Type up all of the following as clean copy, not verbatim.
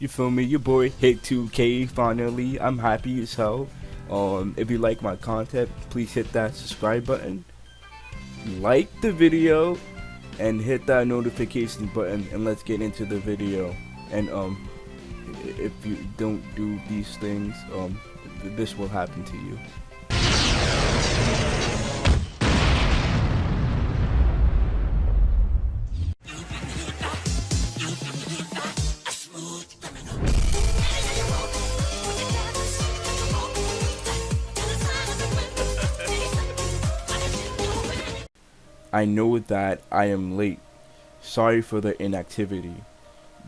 You feel me? Your boy hit 2K finally. I'm happy as hell. If you like my content, please hit that subscribe button, like the video, and hit that notification button. And let's get into the video. And if you don't do these things, this will happen to you. I know that I am late. Sorry for the inactivity.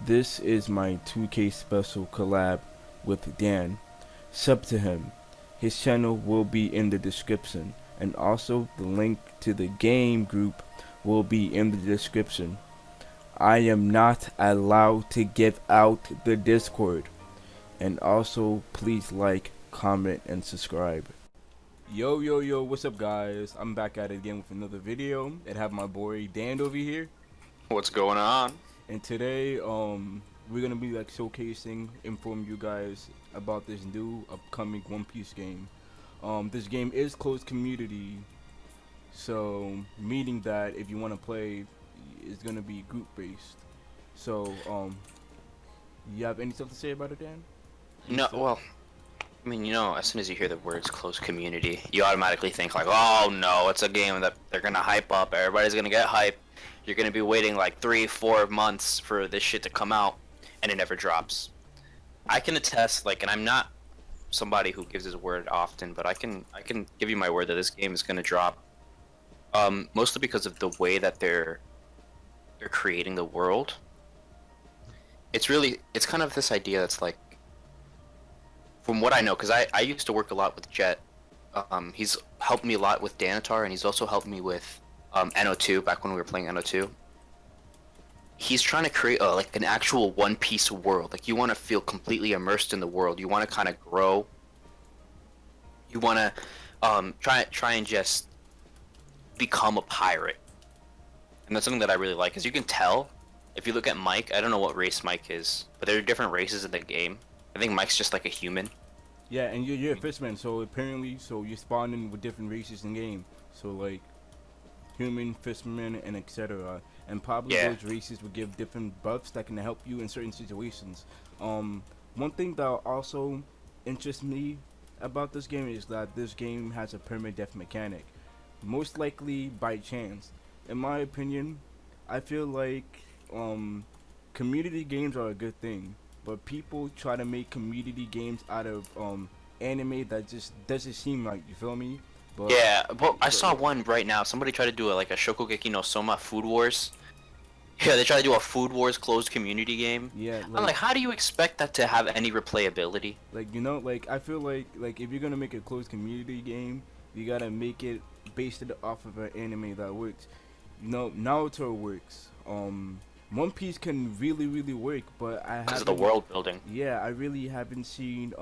This is my 2K special collab with Dan. Sub to him. His channel will be in the description, and also the link to the game group will be in the description. I am not allowed to give out the Discord. And also please like, comment, and subscribe. Yo, what's up guys? I'm back at it again with another video. And have my boy Dan over here. What's going on? And today, we're gonna be like showcasing, inform you guys about this new upcoming One Piece game. This game is closed community, so meaning that if you wanna play, it's gonna be group based. So, you have anything to say about it, Dan? No, well, I mean, as soon as you hear the words close community, you automatically think like, oh no, it's a game that they're gonna hype up, everybody's gonna get hype. You're gonna be waiting like 3-4 months for this shit to come out, and it never drops. I can attest, like, and I'm not somebody who gives his word often, but I can give you my word that this game is gonna drop. Mostly because of the way that they're creating the world. It's kind of this idea that's like, from what I know, because I used to work a lot with Jet. He's helped me a lot with Danatar, and he's also helped me with NO2 back when we were playing NO2. He's trying to create like an actual One Piece world. Like, you want to feel completely immersed in the world. You want to kind of grow. You want to try and just become a pirate. And that's something that I really like, because you can tell if you look at Mike. I don't know what race Mike is, but there are different races in the game. I think Mike's just like a human. Yeah, and you're a fishman, so apparently, you spawn in with different races in game. So like, human, fishman, and etc. And probably those races will give different buffs that can help you in certain situations. One thing that also interests me about this game is that this game has a permadeath mechanic, most likely by chance. In my opinion, I feel like community games are a good thing, but people try to make community games out of anime that just doesn't seem right. You feel me? But, yeah, well, I saw one right now. Somebody tried to do like a Shokugeki no Soma Food Wars. Yeah, they tried to do a Food Wars closed community game. Yeah, I'm like, how do you expect that to have any replayability? Like, like, I feel like if you're gonna make a closed community game, you gotta make it based off of an anime that works. Naruto works. One Piece can really work, but because of the world building. Yeah, I really haven't seen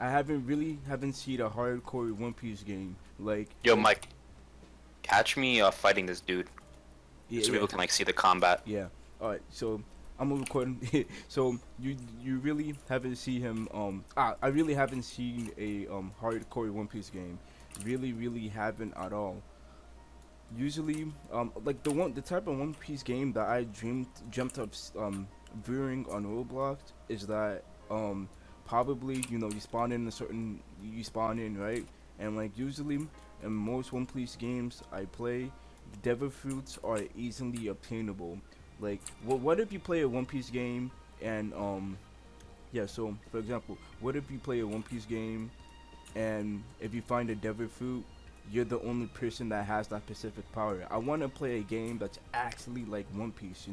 I haven't seen a hardcore One Piece game like. Yo, Mike, catch me fighting this dude, so people can like see the combat. Yeah. All right. So I'm recording. So you really haven't seen him. I really haven't seen a hardcore One Piece game. Really haven't at all. Usually, like the type of One Piece game that I dreamt of viewing on Roblox is that probably you spawn in right, and like usually in most One Piece games I play, devil fruits are easily obtainable. Like, what if you play a One Piece game and yeah, so for example, what if you play a One Piece game and if you find a devil fruit, you're the only person that has that specific power. I want to play a game that's actually like One Piece,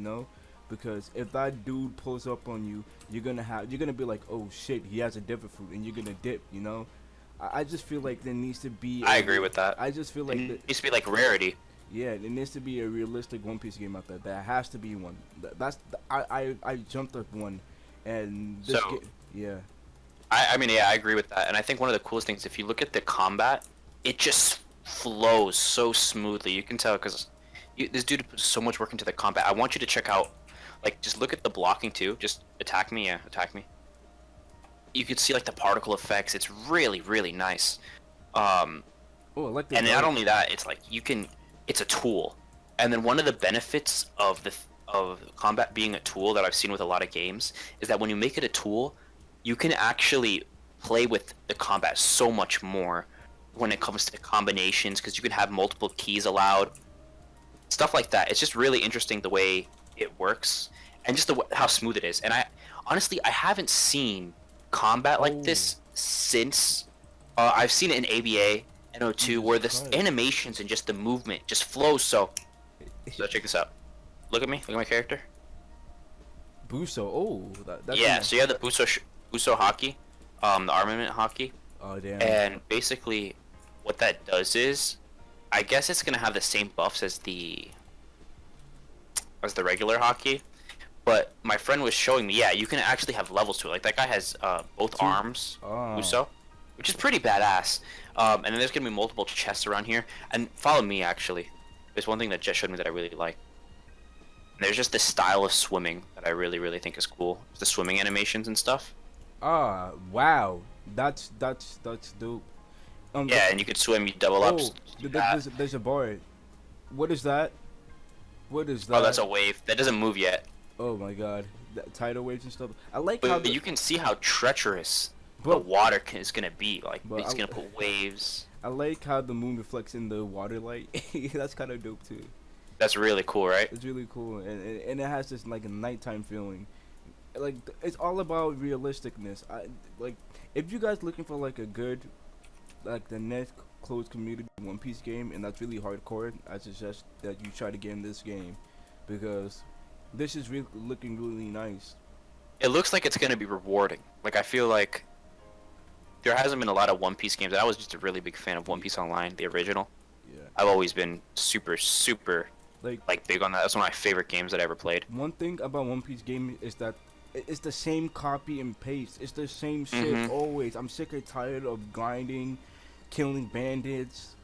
because if that dude pulls up on you, you're gonna be like, oh shit, he has a devil fruit, and you're gonna dip. I just feel like there needs to be. I agree with that. I just feel like it needs to be like rarity. Yeah, there needs to be a realistic One Piece game out there. There has to be one. I jumped up one, and this yeah. I mean, yeah, I agree with that, and I think one of the coolest things, if you look at the combat, it just flows so smoothly. You can tell because this dude put so much work into the combat. I want you to check out like just look at the blocking too. Just attack me, yeah, attack me. You could see like the particle effects. It's really, really nice. Um, Oh, I like the and not dark. only that, it's like you can. It's a tool, and then one of the benefits of of combat being a tool that I've seen with a lot of games is that when you make it a tool, you can actually play with the combat so much more when it comes to combinations because you can have multiple keys allowed, stuff like that. It's just really interesting the way it works and just how smooth it is. And I honestly I haven't seen combat like Oh, this since I've seen it in ABA and O2 Jesus where the Christ. animations and just the movement just flows so check this out. Look at me. Look at my character. Buso. Oh, that's Yeah, a- so you have the Buso Haki, the armament Haki, Oh damn. and basically what that does is, I guess it's gonna have the same buffs as the regular Haki, but my friend was showing me, yeah, you can actually have levels to it. Like that guy has both Two- arms, Oh. Buso, which is pretty badass. And then there's gonna be multiple chests around here, and follow me actually. There's one thing that Jess showed me that I really like. There's just this style of swimming that I really, really think is cool. The swimming animations and stuff. Ah, wow. That's dope. Yeah, and you could swim, you double up. Oh, there's a bar. What is that? What is that? Oh, that's a wave. That doesn't move yet. Oh my god. Tidal waves and stuff. I like how But you can see how treacherous the But- water is gonna be. Like, But it's I- gonna put waves. I like how the moon reflects in the water light. That's kind of dope too. That's really cool, right? It's really cool, and it has this like a nighttime feeling. Like it's all about realisticness. Like if you guys looking for like a good, like the next closed community One Piece game, and that's really hardcore, I suggest that you try to get in this game, because this is really looking really nice. It looks like it's gonna be rewarding. Like, I feel like there hasn't been a lot of One Piece games. I was just a really big fan of One Piece Online, the original. Yeah. I've always been super, super Like big on that. That's one of my favorite games that I ever played. one thing about One Piece game is that it's the same copy and paste. It's the same shit Mhm. always. I'm sick and tired of grinding, killing bandits.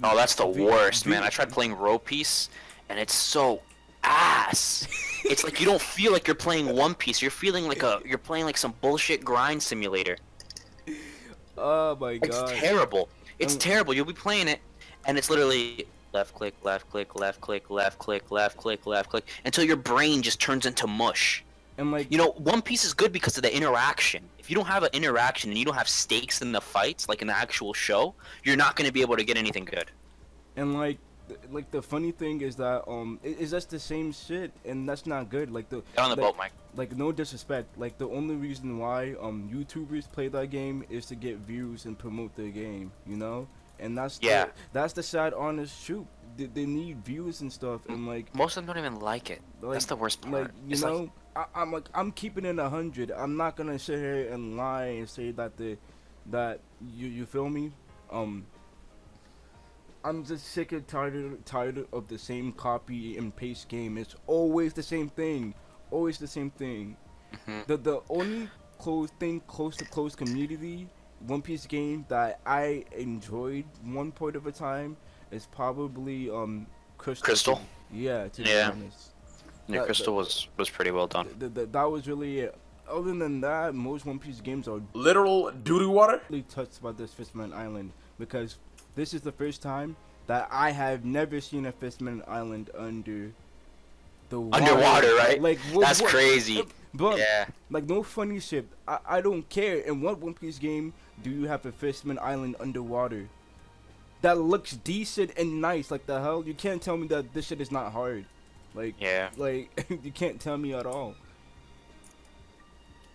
Oh, that's the Vi- worst, man. vi- I tried playing Row Piece, and it's so ass. It's like you don't feel like you're playing One Piece. You're feeling like you're playing like some bullshit grind simulator. Oh my It's god. terrible. It's Um, terrible. You'll be playing it, and it's literally left click, left click, left click, left click, left click, left click, until your brain just turns into mush. And like You know, One Piece is good because of the interaction. If you don't have an interaction and you don't have stakes in the fights, like in the actual show, you're not going to be able to get anything good. and like the funny thing is that it's just the same shit, and that's not good. Like the Get on the like, boat, Mike. like no disrespect, like the only reason why YouTubers play that game is to get views and promote their game, you know? And Yeah. that's the sad honest truth. They need views and stuff, and like Most of them don't even like it. That's the worst part. like you It's know, I'm keeping it 100. I'm not gonna sit here and lie and say that that you feel me. I'm just sick and tired of the same copy and paste game. It's always the same thing, always the same thing. Mhm. The only close to close community One Piece game that I enjoyed one point of a time is probably Crystal? Yeah, to be Yeah. honest. Yeah, That- Crystal was pretty well done. That was really it. Other than that, most One Piece games are Literal doo-doo water? really touched by this Fistman Island, because this is the first time that I have never seen a Fistman Island under the water. Underwater, right? Like That's crazy. But Yeah. like no funny shit. I don't care. In what One Piece game do you have a Fistman Island underwater that looks decent and nice? Like the hell, you can't tell me that this shit is not hard. Like Yeah. like you can't tell me at all.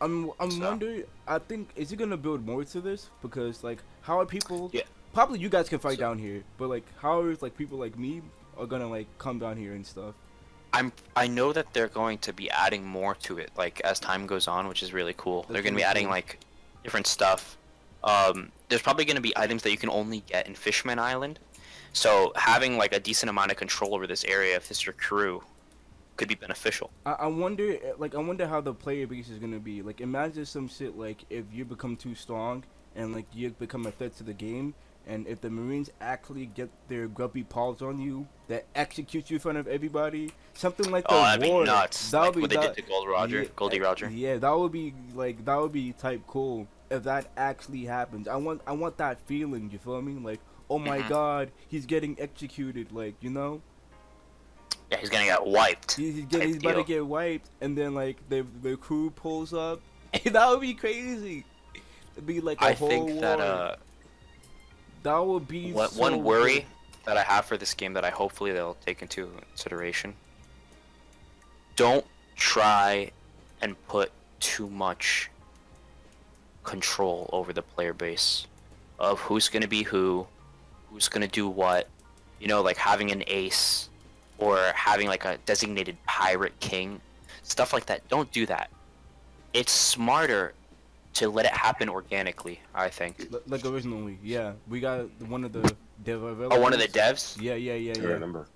I'm So- wondering. I think is it gonna build more to this, because like how are people? Yeah. Probably you guys can fight So- down here, but like how are like people like me are gonna like come down here and stuff? I know that they're going to be adding more to it, like as time goes on, which is really cool. That's They're going to be really adding cool. like different stuff. There's probably going to be items that you can only get in Fishman Island. So having like a decent amount of control over this area, if this is your crew, could be beneficial. I wonder how the player base is gonna be. Like imagine some shit like if you become too strong and like you become a threat to the game, and if the Marines actually get their grubby paws on you, that executes you in front of everybody, something like Oh, the that'd be war. nuts. That would Like be what they did that. to Gold Roger, Goldie Roger. Yeah, that would be like that would be type cool if that actually happens. I want that feeling. You feel me? Like, oh my Mhm. God, he's getting executed. Like, you know, Yeah, he's gonna get wiped. he's about to get wiped, and then like the crew pulls up. That would be crazy. It'd be like a I whole think war. that That would be so one worry good. that I have for this game that I hopefully they'll take into consideration. Don't try and put too much control over the player base of who's gonna be who's gonna do what. You know, like having an ace or having like a designated pirate king, stuff like that. Don't do that. It's smarter to let it happen organically, I think. Like originally, yeah. We got one of the developers. Oh, one of the devs? Yeah. I remember.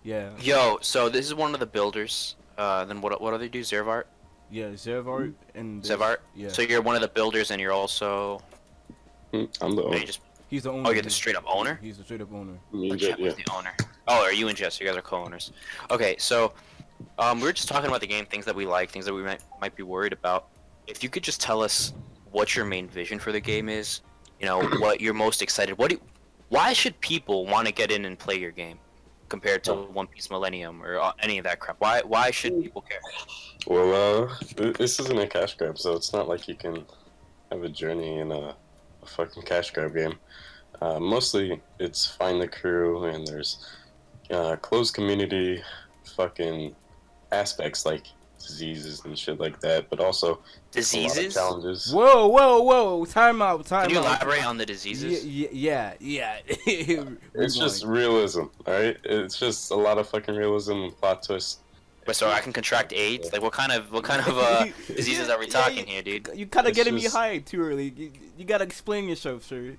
Yeah. Yo, so this is one of the builders. Then what do they do? Zervart? Yeah, Zevart and Zervart? Yeah. So you're one of the builders and you're also... I'm the No, owner. you just... He's the owner. Oh, you're the straight up owner? He's the straight up owner. Me Oh, and Jet Jet, yeah. was the owner. Oh, are you and Jess? You guys are co-owners. Okay, so we were just talking about the game, things that we like, things that we might be worried about. If you could just tell us what your main vision for the game is, you know, what you're most excited. Why should people want to get in and play your game compared to One Piece Millennium or any of that crap? Why should people care? Well, this isn't a cash grab, so it's not like you can have a journey in a fucking cash grab game. Mostly, it's find the crew, and there's closed community fucking aspects like diseases and shit like that, but also a lot of Diseases? challenges. Whoa! Time out! Can you elaborate on the diseases? Yeah. It's just realism, alright? It's just a lot of fucking realism and plot twists. Wait, so I can contract AIDS? Like, what kind of diseases are we talking here, dude? You kind of It's getting me just- hyped too early. You gotta explain yourself, sir.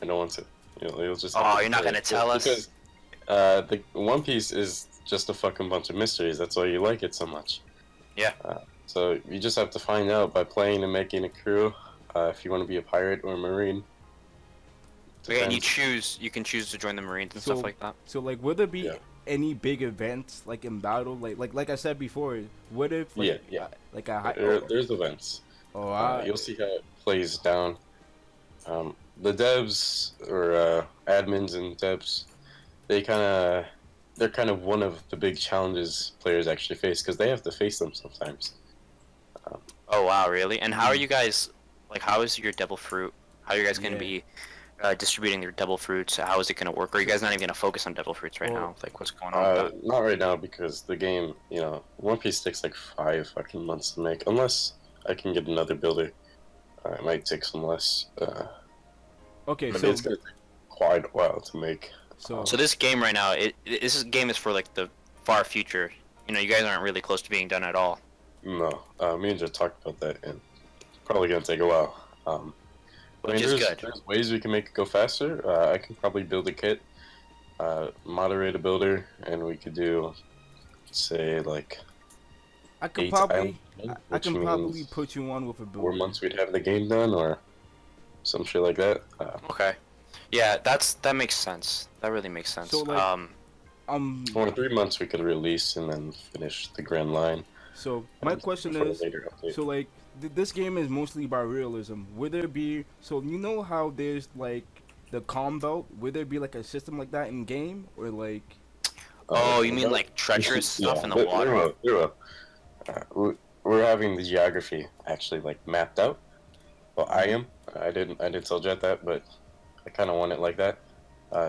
I don't want to. You'll just. Oh, you're not gonna tell us? Because the One Piece is just a fucking bunch of mysteries. That's why you like it so much. Yeah. So you just have to find out by playing and making a crew. If you want to be a pirate or a marine. Okay, and Depends. you can choose to join the Marines and So- stuff like that. So like, would there be Yeah. any big events like in battle? Like I said before, what if like, Yeah. like a high? There's events. Oh, You'll see how it plays down. The devs or admins and devs, they're kind of one of the big challenges players actually face because they have to face them sometimes. Oh wow, really? And how are you guys? Like, how is your devil fruit? How are you guys gonna Yeah. be distributing your devil fruits? How is it gonna work? Or are you guys not even gonna focus on devil fruits right Well, now? Like, what's going on with that? Not right now because the game, One Piece takes like 5 fucking months to make. Unless I can get another builder, it might take some less. okay. But So it's gonna take quite a while to make. so So this game right now, game is for like the far future. You know, you guys aren't really close to being done at all. No, me and Jet talked about that, and it's probably gonna take a while. Which is good. There's ways we can make it go faster. I can probably build a kit, moderate a builder, and we could do, say, like I could 8 probably islands, I which can probably means put you on with a 4 build. months we'd have the game done, or some shit like that. Okay. Yeah, that makes sense. That really makes sense. So, like, Or 3 months we could release and then finish the grand line. So my question for a is, later update. so like this game is mostly about realism. Would there be so you know how there's like the calm belt? Would there be like a system like that in game or like? oh, you mean like treacherous stuff in the water? There will. We're having the geography actually like mapped out. Well, I am. I didn't tell Jet that, but I kind of want it like that.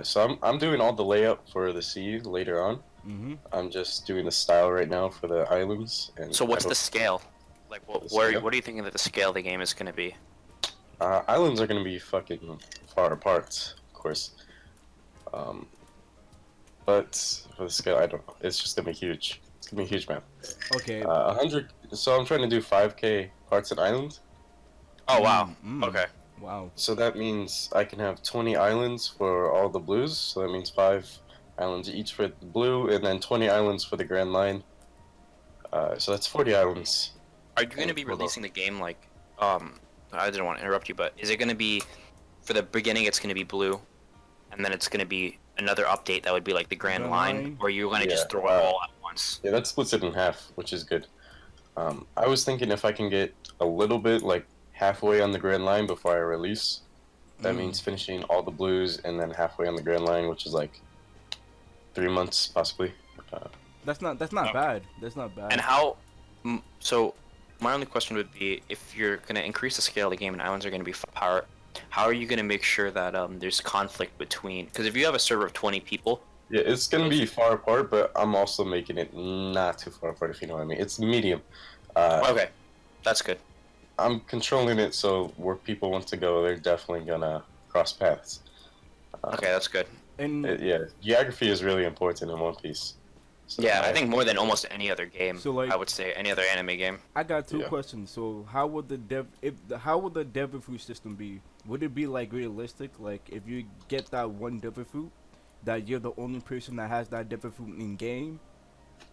So I'm doing all the layout for the sea later on. Mm-hmm. I'm just doing the style right now for the islands. And So what's I the don't- scale? Like, The scale? what are you thinking that the scale of the game is gonna be? Islands are gonna be fucking far apart, of course. But for the scale, I don't know. It's just gonna be huge. It's gonna be a huge map. Okay. 100. So I'm trying to do 5K parts an island. Oh wow. Mm. Okay. Wow. So that means I can have 20 islands for all the blues. So that means 5 islands each for the blue, and then 20 islands for the grand line. So that's 40 islands. Are you gonna be Hold on. releasing the game like I didn't want to interrupt you, but is it gonna be for the beginning it's gonna be blue, and then it's gonna be another update that would be like the Grand Grand Line, Line? or you're gonna Yeah, just throw it all at once. Yeah, that splits it in half, which is good. I was thinking if I can get a little bit like halfway on the Grand Line before I release, that means finishing all the blues and then halfway on the Grand Line, which is like 3 months possibly. That's not Okay. bad. That's not bad. And how? So, my only question would be, if you're gonna increase the scale of the game and islands are gonna be power, how are you gonna make sure that there's conflict between? Because if you have a server of 20 people, Yeah, it's gonna be far apart, but I'm also making it not too far apart, if you know what I mean. It's medium. okay, that's good. I'm controlling it so where people want to go, they're definitely gonna cross paths. Okay, that's good. And Yeah, geography is really important in One Piece. So Yeah, I think more than almost any other game. So, like- I would say any other anime game. I got two Yeah. questions. So how would how would the devil fruit system be? Would it be like realistic? Like if you get that one devil fruit, that you're the only person that has that devil fruit in game?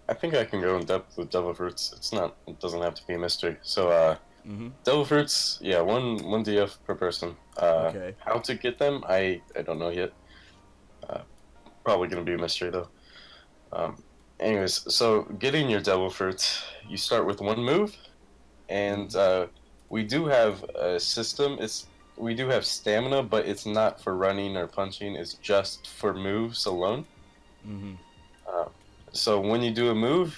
I think I can go in depth with devil fruits. It doesn't have to be a mystery. So, devil fruits, yeah, one DF per person. Okay. How to get them, I don't know yet. Probably gonna be a mystery though. Anyways, so getting your devil fruit, you start with one move, and we do have a system. We do have stamina, but it's not for running or punching. It's just for moves alone. So when you do a move,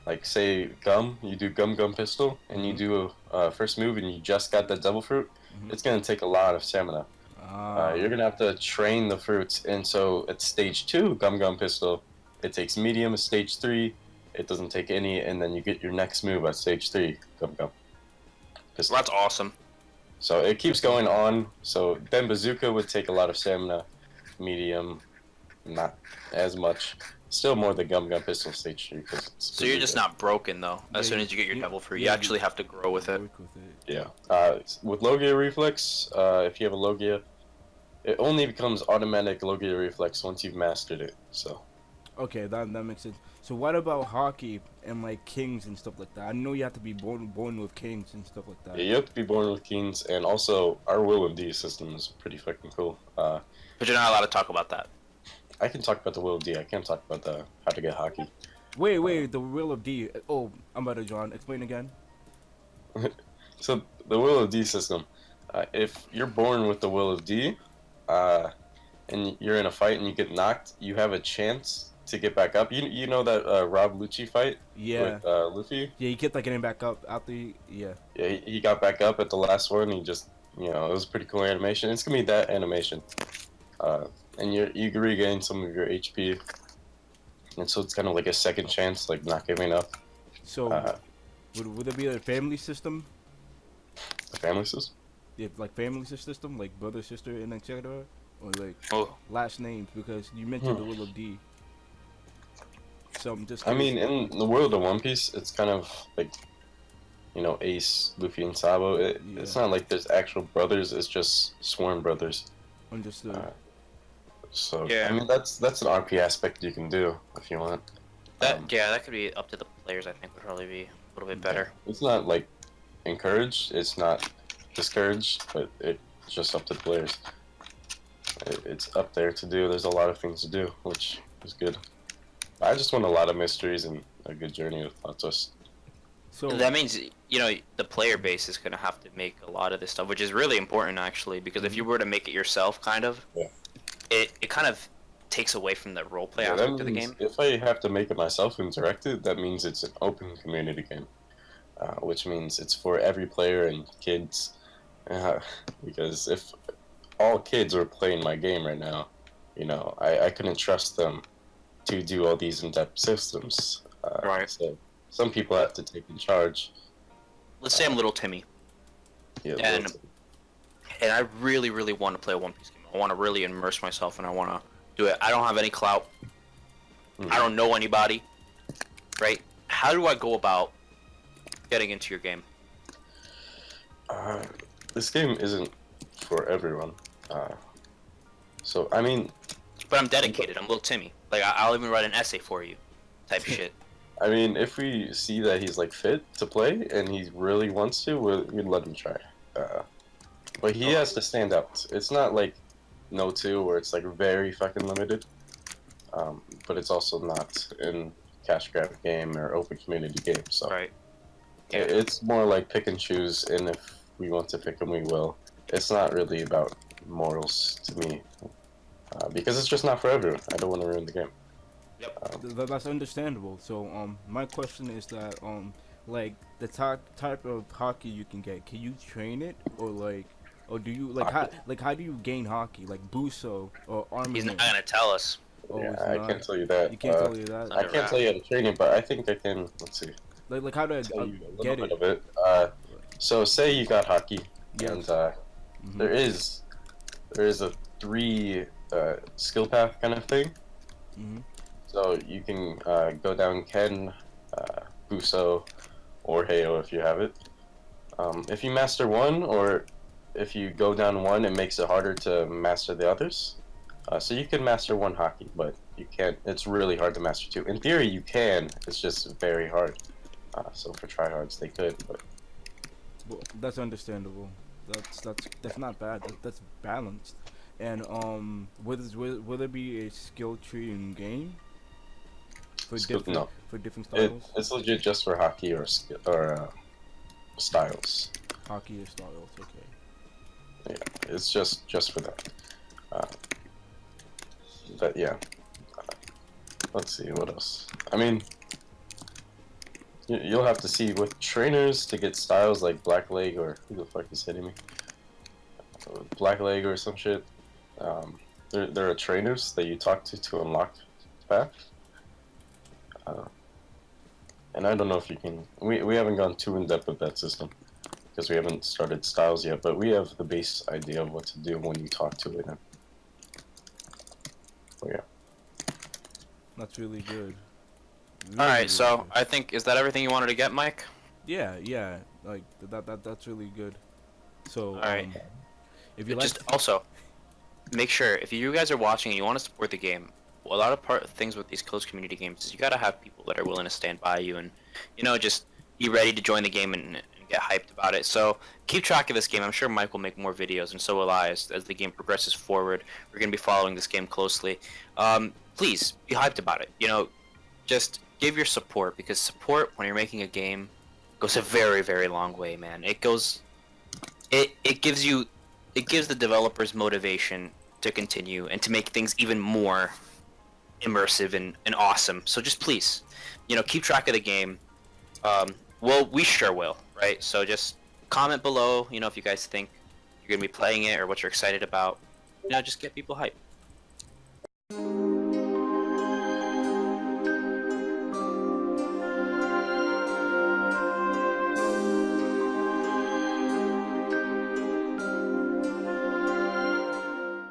like say gum, you do gum pistol, and you do a first move, and you just got that devil fruit, it's gonna take a lot of stamina. You're gonna have to train the fruits, and so at stage 2, gum pistol, it takes medium. At stage 3, it doesn't take any, and then you get your next move at stage 3, gum pistol. Well, that's awesome. So it keeps going on. So then bazooka would take a lot of stamina, medium, not as much. Still more the gum pistol stage 3 because. So you're just not broken though. As Yeah, soon as you get your you- devil fruit, yeah, you you- actually have to grow with it. Work with it. Yeah. With Logia Reflex, if you have a Logia, it only becomes automatic Logia Reflex once you've mastered it. So. Okay, that makes sense. So what about Haki and like kings and stuff like that? I know you have to be born with kings and stuff like that. Yeah, you have to be born with kings, and also our Will of D system is pretty fucking cool. But you're not allowed to talk about that. I can talk about the Will of D. I can't talk about the how to get Haki. Wait, the Will of D. Oh, I'm about to John. Explain again. So the Will of D system, if you're born with the Will of D, and you're in a fight and you get knocked, you have a chance to get back up. You know that Rob Lucci fight Yeah. with Luffy? Yeah, you kept like getting back up after. Yeah. Yeah, he got back up at the last one. He just, it was a pretty cool animation. It's gonna be that animation, and you can regain some of your HP, and so it's kind of like a second chance, like not giving up. So would it be a family system? The family system. Yeah, like family system, like brother, sister, and etc. Or like Oh, last names, because you mentioned the Will of D. So I'm just. I mean, curious. in the world of One Piece, it's kind of like, Ace, Luffy, and Sabo. It's not like there's actual brothers. It's just sworn brothers. Understood. So Yeah. I mean, that's an RP aspect you can do if you want. that could be up to the players. I think would probably be a little bit better. It's not like encouraged. It's not discouraged, but it's just up to the players. It's up there to do. There's a lot of things to do, which is good. I just want a lot of mysteries and a good journey with lots of. So That means the player base is gonna have to make a lot of this stuff, which is really important actually. Because if you were to make it yourself, kind of, Yeah. it kind of takes away from the roleplay Yeah, that aspect of the means game. if I have to make it myself and direct it, that means it's an open community game, which means it's for every player and kids. Because if all kids were playing my game right now, I couldn't trust them to do all these in-depth systems. Right. So some people have to take in charge. Let's say I'm little Timmy, Yeah, And- and I really, really want to play a One Piece game. I want to really immerse myself, and I want to do it. I don't have any clout. I don't know anybody. Right? How do I go about getting into your game? this game isn't for everyone. So I mean, But I'm dedicated. I'm little Timmy. Like I'll even write an essay for you, type shit. if we see that he's like fit to play and he really wants to, we'd let him try. But he has to stand out. It's not like No 2 where it's like very fucking limited. But it's also not in cash grab game or open community game. So Right. it's more like pick and choose, and if we want to pick them, we will. It's not really about morals to me, because it's just not for everyone. I don't want to ruin the game. That's understandable. So my question is that like the type of hockey you can get, can you train it, or like, or do you how do you gain hockey, like buso or armament? He's not gonna tell us. Oh, Yeah, it's I not? can't tell you that. You can't tell you that. I can't tell you how to train it, but I think I can. Let's see. Like how do I Tell you a get little bit it? of it. So say you got hockey, Yes. and Mhm. there is a 3 skill path kind of thing. Mhm. So you can go down Ken, Buso, or Heio if you have it. If you master one, or if you go down one, it makes it harder to master the others. So you can master one hockey, but you can't. It's really hard to master two. In theory, you can. It's just very hard. So for tryhards, they could, but Well, that's understandable. That's not bad. That's balanced. And will there be a skill tree in game for no. for different styles? It's legit just for hockey or styles. Hockey or styles, okay. Yeah, it's just for that. But yeah, let's see what else. I mean, you'll have to see with trainers to get styles like Black Leg, or who the fuck is hitting me? Black Leg or some shit. There are trainers that you talk to unlock the path. And I don't know if you can. We haven't gone too in depth with that system because we haven't started styles yet. But we have the base idea of what to do when you talk to it. Oh yeah. That's really good. All right, Really so good. I think, is that everything you wanted to get, Mike? Yeah, like that's really good. So Alright. if you Just also make sure, if you guys are watching and you want to support the game, a lot of things with these closed community games is you gotta have people that are willing to stand by you and, you know, just be ready to join the game and get hyped about it. So keep track of this game. I'm sure Mike will make more videos, and so will I, as the game progresses forward. We're gonna be following this game closely. Please be hyped about it. You know, just give your support, because support when you're making a game goes a very, very long way, man. It gives the developers motivation to continue and to make things even more immersive and awesome. So just please, you know, keep track of the game. Well, we sure will, right? So just comment below, you know, if you guys think you're gonna be playing it or what you're excited about. You know, just get people hyped.